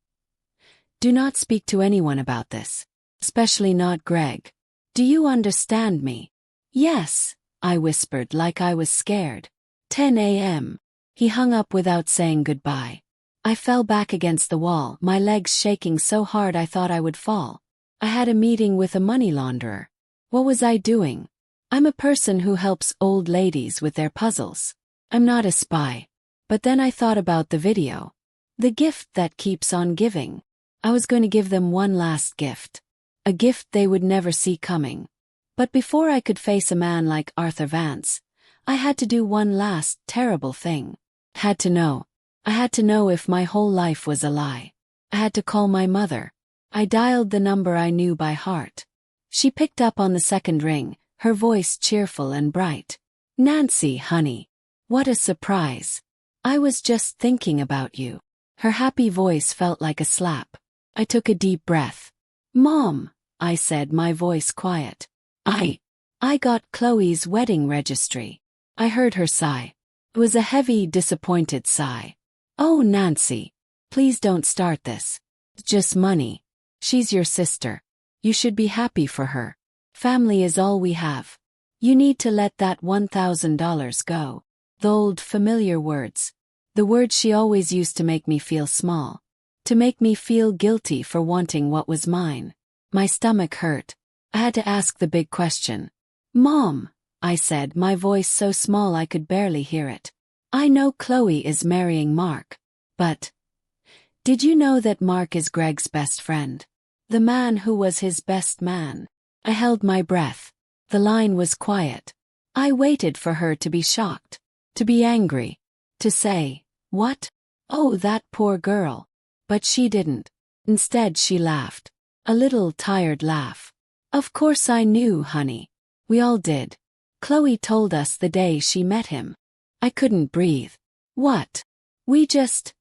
Do not speak to anyone about this. Especially not Greg. Do you understand me? Yes, I whispered like I was scared. 10 a.m. He hung up without saying goodbye. I fell back against the wall, my legs shaking so hard I thought I would fall. I had a meeting with a money launderer. What was I doing? I'm a person who helps old ladies with their puzzles. I'm not a spy. But then I thought about the video. The gift that keeps on giving. I was going to give them one last gift. A gift they would never see coming. But before I could face a man like Arthur Vance, I had to do one last terrible thing. Had to know. I had to know if my whole life was a lie. I had to call my mother. I dialed the number I knew by heart. She picked up on the second ring, her voice cheerful and bright. Nancy, honey. What a surprise. I was just thinking about you. Her happy voice felt like a slap. I took a deep breath. Mom, I said, my voice quiet. I got Chloe's wedding registry. I heard her sigh. It was a heavy, disappointed sigh. Oh, Nancy, please don't start this. It's just money. She's your sister. You should be happy for her. Family is all we have. You need to let that $1,000 go. The old familiar words. The words she always used to make me feel small. To make me feel guilty for wanting what was mine. My stomach hurt. I had to ask the big question. Mom, I said, my voice so small I could barely hear it. I know Chloe is marrying Mark. But did you know that Mark is Greg's best friend? The man who was his best man. I held my breath. The line was quiet. I waited for her to be shocked. To be angry. To say, what? Oh, that poor girl. But she didn't. Instead she laughed. A little tired laugh. Of course I knew, honey. We all did. Chloe told us the day she met him. I couldn't breathe. What? We just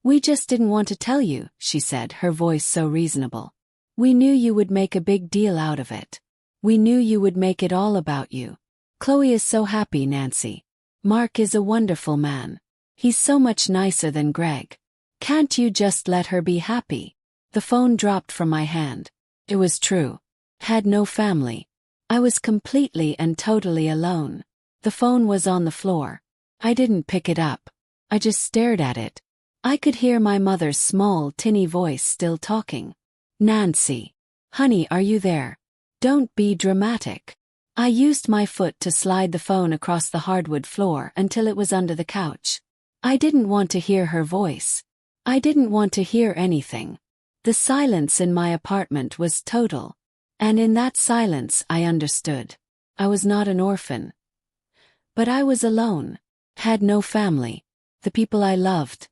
didn't want to tell you, she said, her voice so reasonable. We knew you would make a big deal out of it. We knew you would make it all about you. Chloe is so happy, Nancy. Mark is a wonderful man. He's so much nicer than Greg. Can't you just let her be happy? The phone dropped from my hand. It was true. Had no family. I was completely and totally alone. The phone was on the floor. I didn't pick it up. I just stared at it. I could hear my mother's small, tinny voice still talking. Nancy. Honey, are you there? Don't be dramatic. I used my foot to slide the phone across the hardwood floor until it was under the couch. I didn't want to hear her voice. I didn't want to hear anything. The silence in my apartment was total. And in that silence I understood. I was not an orphan. But I was alone. Had no family. The people I loved.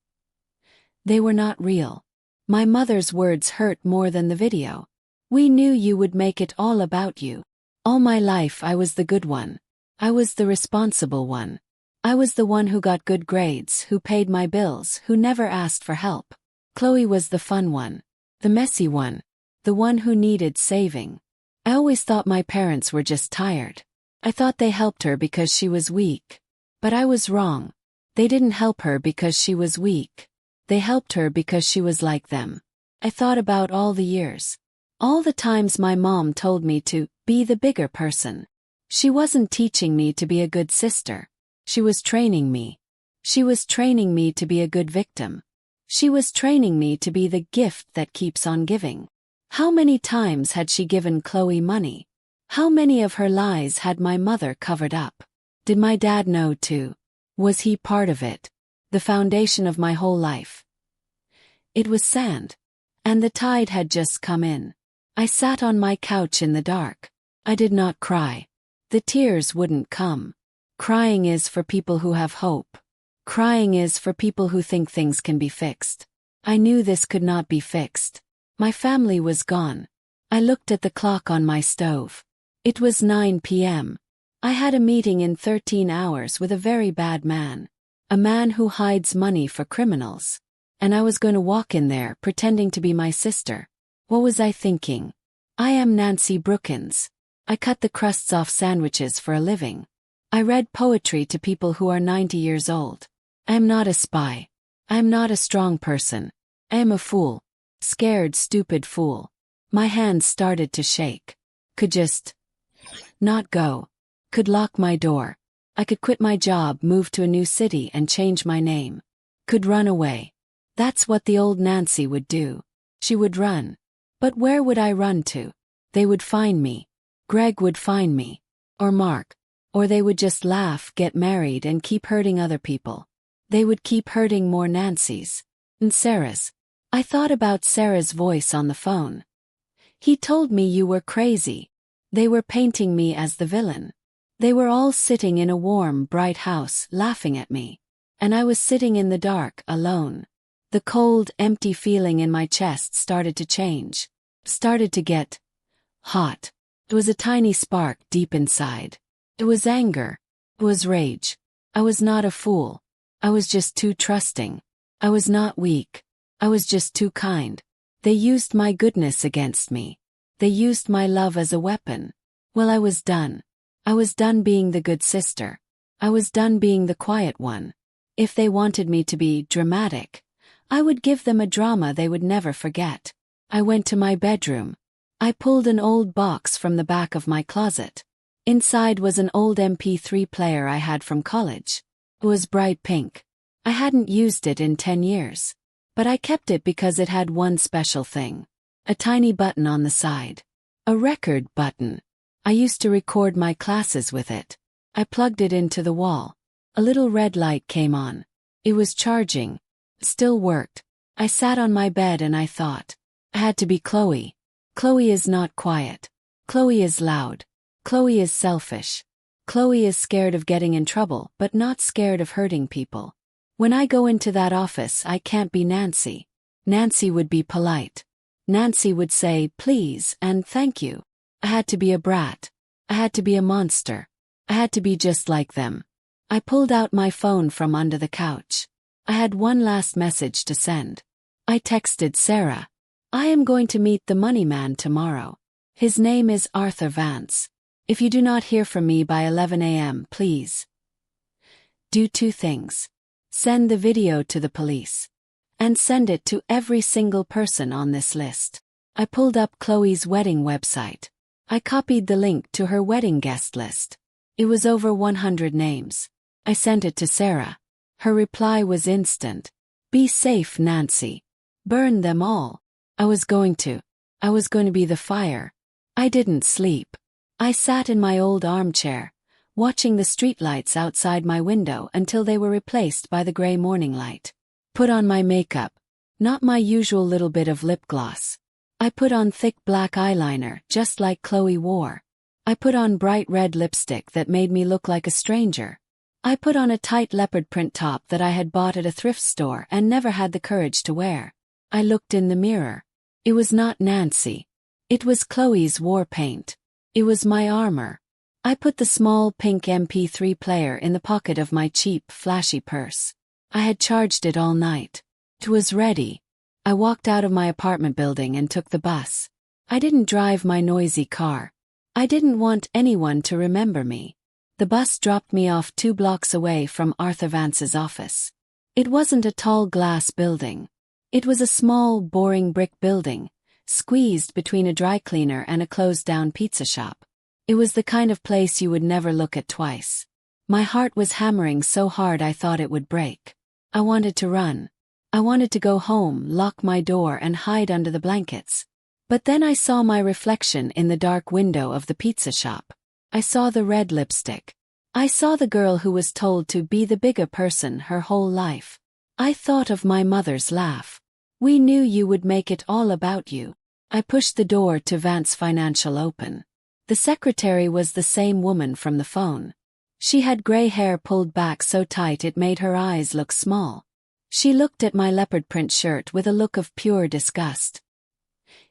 They were not real. My mother's words hurt more than the video. We knew you would make it all about you. All my life I was the good one. I was the responsible one. I was the one who got good grades, who paid my bills, who never asked for help. Chloe was the fun one. The messy one. The one who needed saving. I always thought my parents were just tired. I thought they helped her because she was weak. But I was wrong. They didn't help her because she was weak. They helped her because she was like them. I thought about all the years. All the times my mom told me to be the bigger person. She wasn't teaching me to be a good sister. She was training me. She was training me to be a good victim. She was training me to be the gift that keeps on giving. How many times had she given Chloe money? How many of her lies had my mother covered up? Did my dad know too? Was he part of it? The foundation of my whole life. It was sand. And the tide had just come in. I sat on my couch in the dark. I did not cry. The tears wouldn't come. Crying is for people who have hope. Crying is for people who think things can be fixed. I knew this could not be fixed. My family was gone. I looked at the clock on my stove. It was 9 p.m. I had a meeting in 13 hours with a very bad man. A man who hides money for criminals. And I was going to walk in there pretending to be my sister. What was I thinking? I am Nancy Brookins. I cut the crusts off sandwiches for a living. I read poetry to people who are 90 years old. I am not a spy. I am not a strong person. I am a fool. Scared, stupid fool. My hands started to shake. Could just not go. Could lock my door. I could quit my job, move to a new city and change my name. Could run away. That's what the old Nancy would do. She would run. But where would I run to? They would find me. Greg would find me. Or Mark. Or they would just laugh, get married and keep hurting other people. They would keep hurting more Nancys. And Sarah's. I thought about Sarah's voice on the phone. He told me you were crazy. They were painting me as the villain. They were all sitting in a warm, bright house, laughing at me. And I was sitting in the dark, alone. The cold, empty feeling in my chest started to change. Started to get hot. It was a tiny spark deep inside. It was anger. It was rage. I was not a fool. I was just too trusting. I was not weak. I was just too kind. They used my goodness against me. They used my love as a weapon. Well, I was done. I was done being the good sister. I was done being the quiet one. If they wanted me to be dramatic, I would give them a drama they would never forget. I went to my bedroom. I pulled an old box from the back of my closet. Inside was an old MP3 player I had from college. It was bright pink. I hadn't used it in 10 years. But I kept it because it had one special thing. A tiny button on the side. A record button. I used to record my classes with it. I plugged it into the wall. A little red light came on. It was charging. Still worked. I sat on my bed and I thought. I had to be Chloe. Chloe is not quiet. Chloe is loud. Chloe is selfish. Chloe is scared of getting in trouble but not scared of hurting people. When I go into that office I can't be Nancy. Nancy would be polite. Nancy would say please and thank you. I had to be a brat. I had to be a monster. I had to be just like them. I pulled out my phone from under the couch. I had one last message to send. I texted Sarah. I am going to meet the money man tomorrow. His name is Arthur Vance. If you do not hear from me by 11 a.m., please do two things. Send the video to the police. And send it to every single person on this list. I pulled up Chloe's wedding website. I copied the link to her wedding guest list. It was over 100 names. I sent it to Sarah. Her reply was instant. Be safe, Nancy. Burn them all. I was going to be the fire. I didn't sleep. I sat in my old armchair, watching the streetlights outside my window until they were replaced by the gray morning light. Put on my makeup. Not my usual little bit of lip gloss. I put on thick black eyeliner, just like Chloe wore. I put on bright red lipstick that made me look like a stranger. I put on a tight leopard print top that I had bought at a thrift store and never had the courage to wear. I looked in the mirror. It was not Nancy. It was Chloe's war paint. It was my armor. I put the small pink MP3 player in the pocket of my cheap, flashy purse. I had charged it all night. It was ready. I walked out of my apartment building and took the bus. I didn't drive my noisy car. I didn't want anyone to remember me. The bus dropped me off 2 blocks away from Arthur Vance's office. It wasn't a tall glass building. It was a small, boring brick building, squeezed between a dry cleaner and a closed-down pizza shop. It was the kind of place you would never look at twice. My heart was hammering so hard I thought it would break. I wanted to run. I wanted to go home, lock my door and hide under the blankets. But then I saw my reflection in the dark window of the pizza shop. I saw the red lipstick. I saw the girl who was told to be the bigger person her whole life. I thought of my mother's laugh. We knew you would make it all about you. I pushed the door to Vance Financial open. The secretary was the same woman from the phone. She had gray hair pulled back so tight it made her eyes look small. She looked at my leopard print shirt with a look of pure disgust.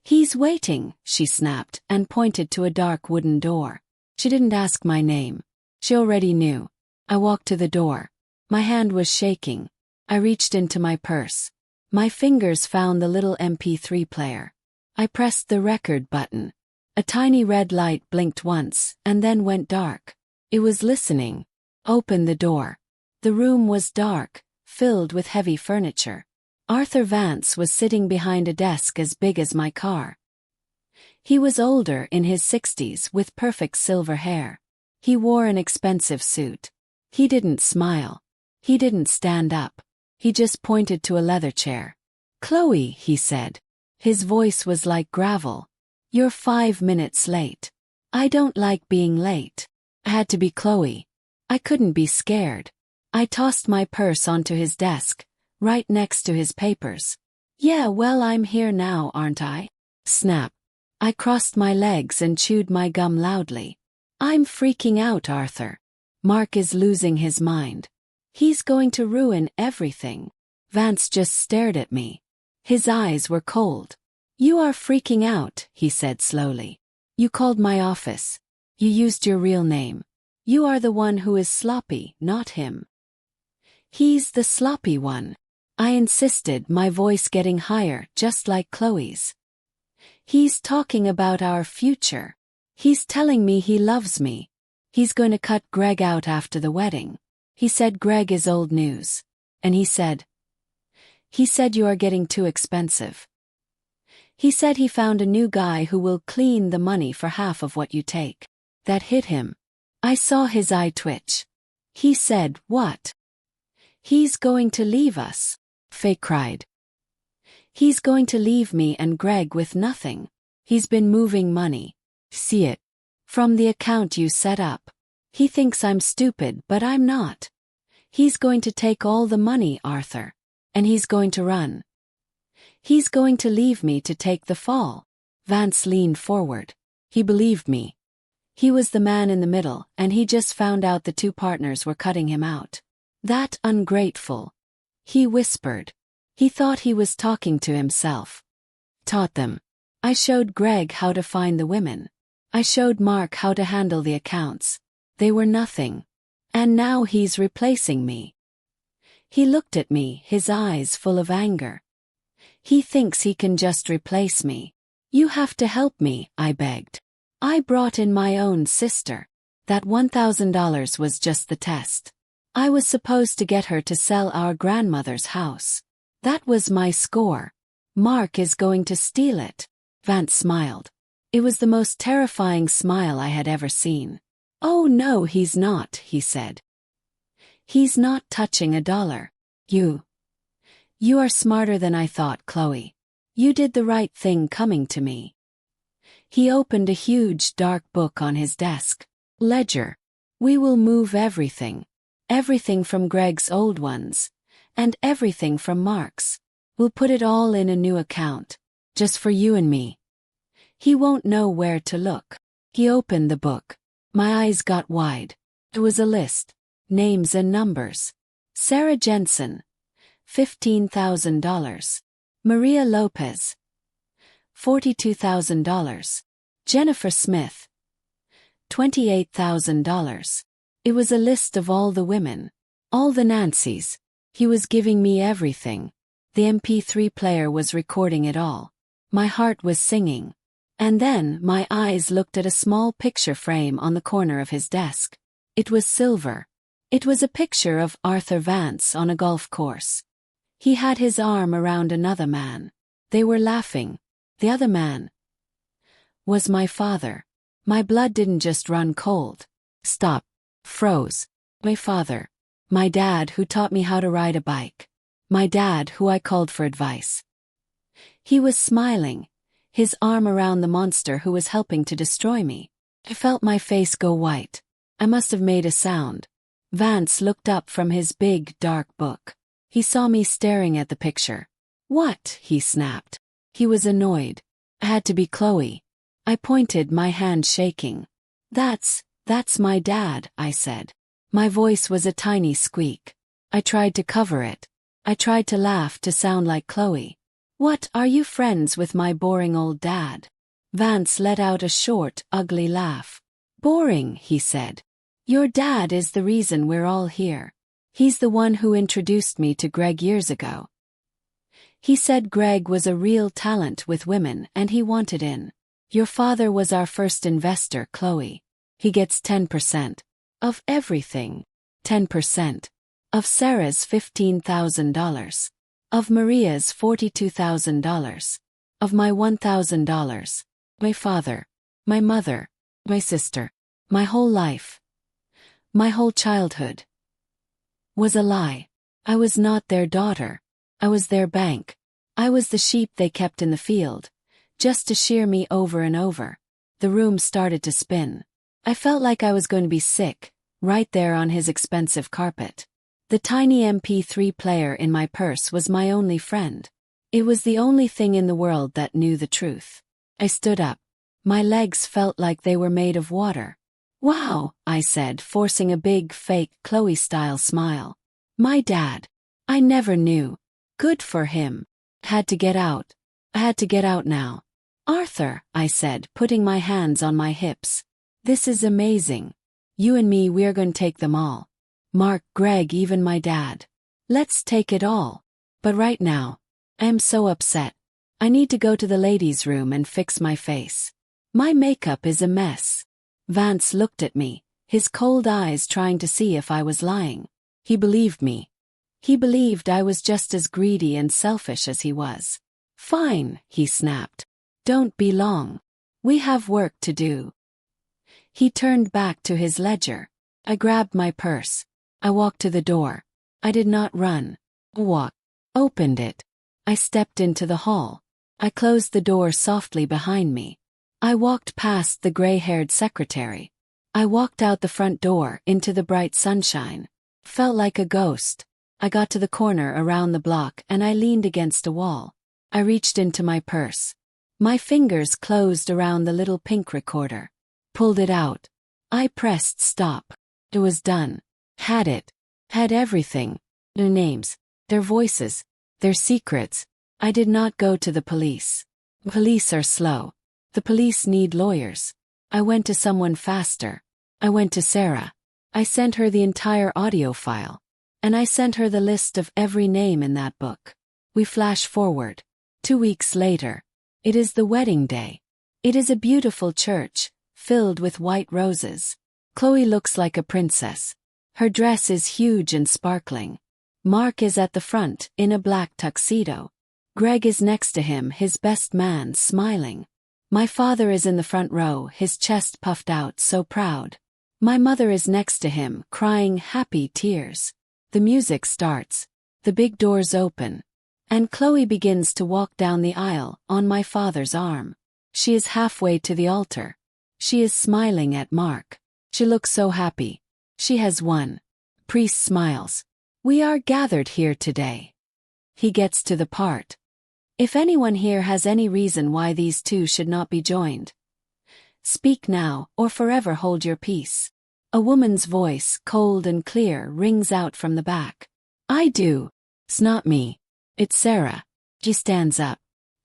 He's waiting, she snapped, and pointed to a dark wooden door. She didn't ask my name. She already knew. I walked to the door. My hand was shaking. I reached into my purse. My fingers found the little MP3 player. I pressed the record button. A tiny red light blinked once, and then went dark. It was listening. Opened the door. The room was dark, filled with heavy furniture. Arthur Vance was sitting behind a desk as big as my car. He was older, in his 60s, with perfect silver hair. He wore an expensive suit. He didn't smile. He didn't stand up. He just pointed to a leather chair. "Chloe," he said. His voice was like gravel. "You're 5 minutes late." I don't like being late. I had to be Chloe. I couldn't be scared. I tossed my purse onto his desk, right next to his papers. "Yeah, well, I'm here now, aren't I?" Snap. I crossed my legs and chewed my gum loudly. "I'm freaking out, Arthur. Mark is losing his mind. He's going to ruin everything." Vance just stared at me. His eyes were cold. "You are freaking out," he said slowly. "You called my office. You used your real name. You are the one who is sloppy, not him." "He's the sloppy one," I insisted, my voice getting higher, just like Chloe's. "He's talking about our future. He's telling me he loves me. He's going to cut Greg out after the wedding. He said Greg is old news. And he said you are getting too expensive. He said he found a new guy who will clean the money for half of what you take." That hit him. I saw his eye twitch. He said, "What?" "He's going to leave us," Faye cried. "He's going to leave me and Greg with nothing. He's been moving money. See it? From the account you set up. He thinks I'm stupid, but I'm not. He's going to take all the money, Arthur. And he's going to run. He's going to leave me to take the fall." Vance leaned forward. He believed me. He was the man in the middle, and he just found out the two partners were cutting him out. "That ungrateful," he whispered. He thought he was talking to himself. "Taught them. I showed Greg how to find the women. I showed Mark how to handle the accounts. They were nothing. And now he's replacing me." He looked at me, his eyes full of anger. "He thinks he can just replace me. You have to help me," I begged. "I brought in my own sister. That $1,000 was just the test. I was supposed to get her to sell our grandmother's house. That was my score. Mark is going to steal it." Vance smiled. It was the most terrifying smile I had ever seen. "Oh no, he's not," he said. "He's not touching a dollar. You are smarter than I thought, Chloe. You did the right thing coming to me." He opened a huge dark book on his desk. "Ledger. We will move everything. Everything from Greg's old ones. And everything from Mark's. We'll put it all in a new account. Just for you and me. He won't know where to look." He opened the book. My eyes got wide. It was a list. Names and numbers. Sarah Jensen. $15,000. Maria Lopez. $42,000. Jennifer Smith. $28,000. It was a list of all the women. All the Nancys. He was giving me everything. The MP3 player was recording it all. My heart was singing. And then my eyes looked at a small picture frame on the corner of his desk. It was silver. It was a picture of Arthur Vance on a golf course. He had his arm around another man. They were laughing. The other man was my father. My blood didn't just run cold. Stop. Froze. My father. My dad who taught me how to ride a bike. My dad who I called for advice. He was smiling, his arm around the monster who was helping to destroy me. I felt my face go white. I must have made a sound. Vance looked up from his big, dark book. He saw me staring at the picture. "What?" he snapped. He was annoyed. I had to be Chloe. I pointed, my hand shaking. That's my dad," I said. My voice was a tiny squeak. I tried to cover it. I tried to laugh to sound like Chloe. "What, are you friends with my boring old dad?" Vance let out a short, ugly laugh. "Boring," he said. "Your dad is the reason we're all here. He's the one who introduced me to Greg years ago. He said Greg was a real talent with women and he wanted in. Your father was our first investor, Chloe. He gets 10%. Of everything. 10%. Of Sarah's $15,000. Of Maria's $42,000. Of my $1,000. My father. My mother. My sister. My whole life. My whole childhood. Was a lie. I was not their daughter. I was their bank. I was the sheep they kept in the field, just to shear me over and over. The room started to spin. I felt like I was going to be sick, right there on his expensive carpet. The tiny MP3 player in my purse was my only friend. It was the only thing in the world that knew the truth. I stood up. My legs felt like they were made of water. Wow, I said, forcing a big, fake Chloe-style smile. My dad. I never knew. Good for him. Had to get out. I had to get out now. Arthur, I said, putting my hands on my hips. This is amazing. You and me, we're going to take them all. Mark, Greg, even my dad. Let's take it all. But right now, I am so upset. I need to go to the ladies' room and fix my face. My makeup is a mess. Vance looked at me, his cold eyes trying to see if I was lying. He believed me. He believed I was just as greedy and selfish as he was. Fine, he snapped. Don't be long. We have work to do. He turned back to his ledger. I grabbed my purse. I walked to the door. I did not run. Walked. Opened it. I stepped into the hall. I closed the door softly behind me. I walked past the gray-haired secretary. I walked out the front door into the bright sunshine. Felt like a ghost. I got to the corner around the block and I leaned against a wall. I reached into my purse. My fingers closed around the little pink recorder. Pulled it out. I pressed stop. It was done. Had it. Had everything. Their names. Their voices. Their secrets. I did not go to the police. Police are slow. The police need lawyers. I went to someone faster. I went to Sarah. I sent her the entire audio file. And I sent her the list of every name in that book. We flash forward. 2 weeks later. It is the wedding day. It is a beautiful church, filled with white roses. Chloe looks like a princess. Her dress is huge and sparkling. Mark is at the front, in a black tuxedo. Greg is next to him, his best man, smiling. My father is in the front row, his chest puffed out, so proud. My mother is next to him, crying happy tears. The music starts. The big doors open. And Chloe begins to walk down the aisle, on my father's arm. She is halfway to the altar. She is smiling at Mark. She looks so happy. She has won. Priest smiles. We are gathered here today. He gets to the part. If anyone here has any reason why these two should not be joined, speak now, or forever hold your peace. A woman's voice, cold and clear, rings out from the back. I do. It's not me. It's Sarah. She stands up.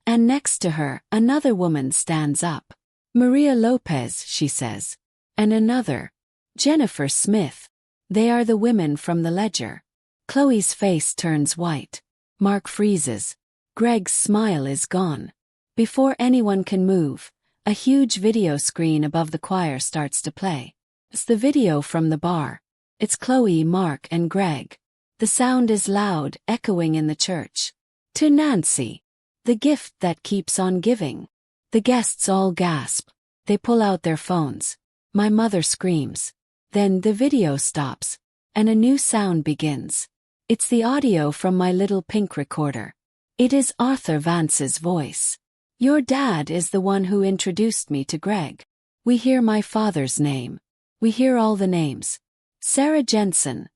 And next to her, another woman stands up. Maria Lopez, she says. And another. Jennifer Smith. They are the women from the ledger. Chloe's face turns white. Mark freezes. Greg's smile is gone. Before anyone can move, a huge video screen above the choir starts to play. It's the video from the bar. It's Chloe, Mark, and Greg. The sound is loud, echoing in the church. To Nancy. The gift that keeps on giving. The guests all gasp. They pull out their phones. My mother screams. Then the video stops. And a new sound begins. It's the audio from my little pink recorder. It is Arthur Vance's voice. Your dad is the one who introduced me to Greg. We hear my father's name. We hear all the names. Sarah Jensen.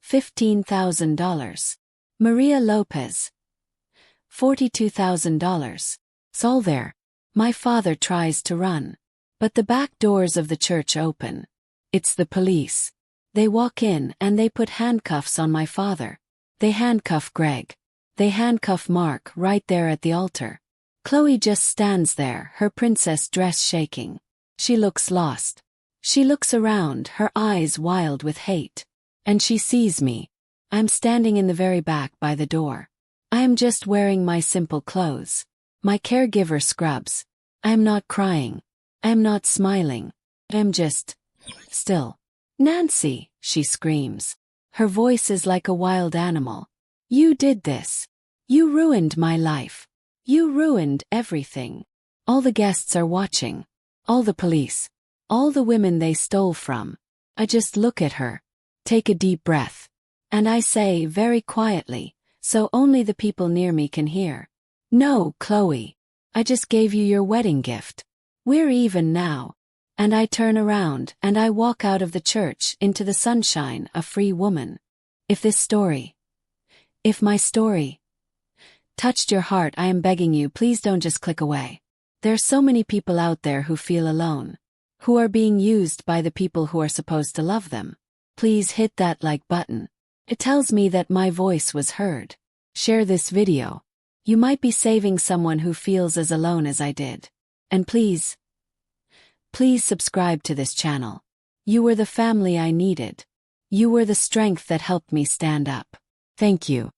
$15,000. Maria Lopez. $42,000. It's all there. My father tries to run. But the back doors of the church open. It's the police. They walk in and they put handcuffs on my father. They handcuff Greg. They handcuff Mark right there at the altar. Chloe just stands there, her princess dress shaking. She looks lost. She looks around, her eyes wild with hate. And she sees me. I'm standing in the very back by the door. I am just wearing my simple clothes. My caregiver scrubs. I am not crying. I am not smiling. I am just still. Nancy, she screams. Her voice is like a wild animal. You did this. You ruined my life. You ruined everything. All the guests are watching. All the police. All the women they stole from. I just look at her. Take a deep breath. And I say very quietly, so only the people near me can hear. No, Chloe. I just gave you your wedding gift. We're even now. And I turn around and I walk out of the church into the sunshine, a free woman. If my story touched your heart, I am begging you, please don't just click away. There's so many people out there who feel alone, who are being used by the people who are supposed to love them. Please hit that like button. It tells me that my voice was heard. Share this video. You might be saving someone who feels as alone as I did. And please subscribe to this channel. You were the family I needed. You were the strength that helped me stand up. Thank you.